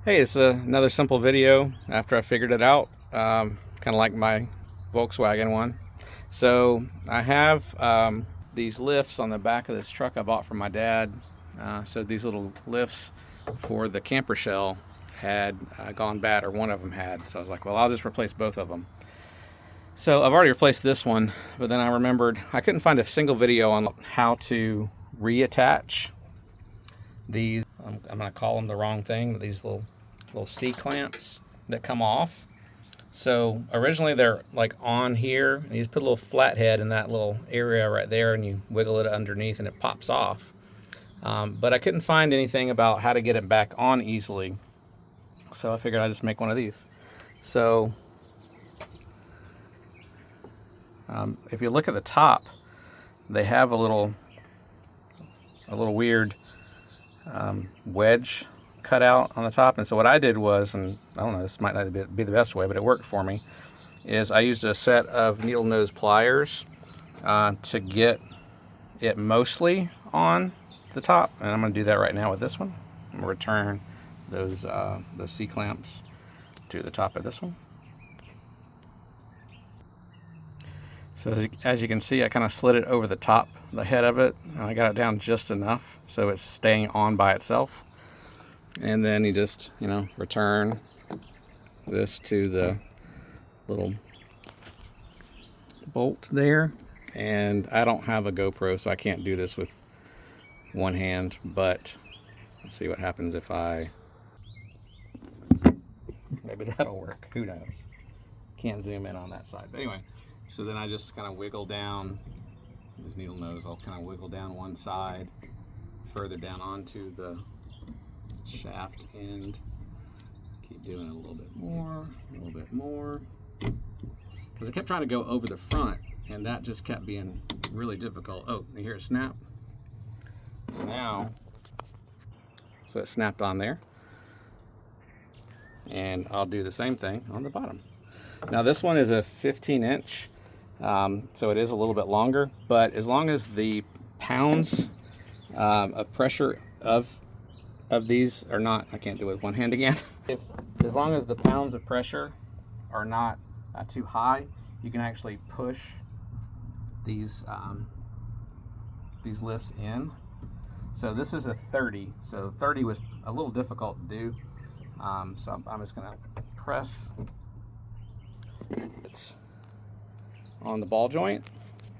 Hey, it's another simple video after I figured it out, kind of like my Volkswagen one. So I have these lifts on the back of this truck I bought from my dad. So these little lifts for the camper shell had gone bad, or one of them had. So I was like, well, I'll just replace both of them. So I've already replaced this one, but then I remembered I couldn't find a single video on how to reattach these. I'm going to call them the wrong thing, but these little C-clamps that come off. So originally they're like on here, and you just put a little flathead in that little area right there, and you wiggle it underneath and it pops off. But I couldn't find anything about how to get it back on easily, so I figured I'd just make one of these. So if you look at the top, they have a little weird wedge cut out on the top. And so what I did was, and I don't know, this might not be the best way, but it worked for me, is I used a set of needle nose pliers to get it mostly on the top. And I'm going to do that right now with this one. I'm going to return those C-clamps to the top of this one. So as you can see, I kind of slid it over the top, the head of it, and I got it down just enough so it's staying on by itself. And then you just, return this to the little bolt there. And I don't have a GoPro, so I can't do this with one hand, but let's see what happens if maybe that'll work, who knows. Can't zoom in on that side, but anyway. So then I just kind of wiggle down this needle nose. I'll kind of wiggle down one side, further down onto the shaft end. Keep doing it a little bit more, because I kept trying to go over the front, and that just kept being really difficult. Oh, you hear it snap? Now, so it snapped on there, and I'll do the same thing on the bottom. Now this one is a 15-inch, so it is a little bit longer, but as long as the pounds of pressure of these are not, I can't do it with one hand again. As long as the pounds of pressure are not too high, you can actually push these lifts in. So this is a 30, so 30 was a little difficult to do. So I'm just gonna press it on the ball joint,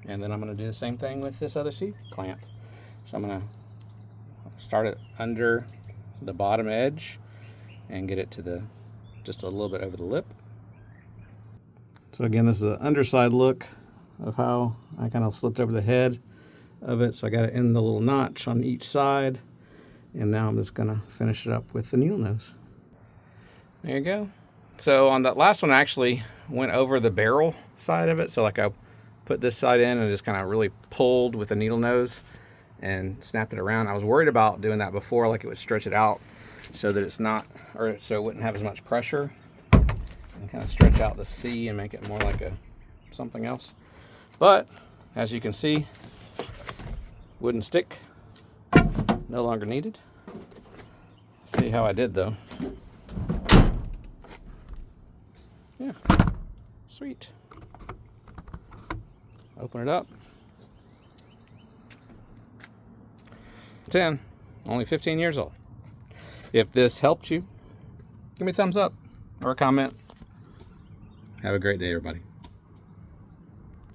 and then I'm gonna do the same thing with this other C-clamp. So I'm gonna start it under the bottom edge and get it to just a little bit over the lip. So again, this is an underside look of how I kind of slipped over the head of it. So I got it in the little notch on each side, and now I'm just gonna finish it up with the needle nose. There you go. So on that last one, I actually went over the barrel side of it. So like I put this side in and just kind of really pulled with the needle nose and snapped it around. I was worried about doing that before, like it would stretch it out so that it's not, or so it wouldn't have as much pressure, and kind of stretch out the C and make it more like something else. But as you can see, wooden stick no longer needed. Let's see how I did though. Yeah, sweet. Open it up. 10, only 15 years old. If this helped you, give me a thumbs up or a comment. Have a great day, everybody.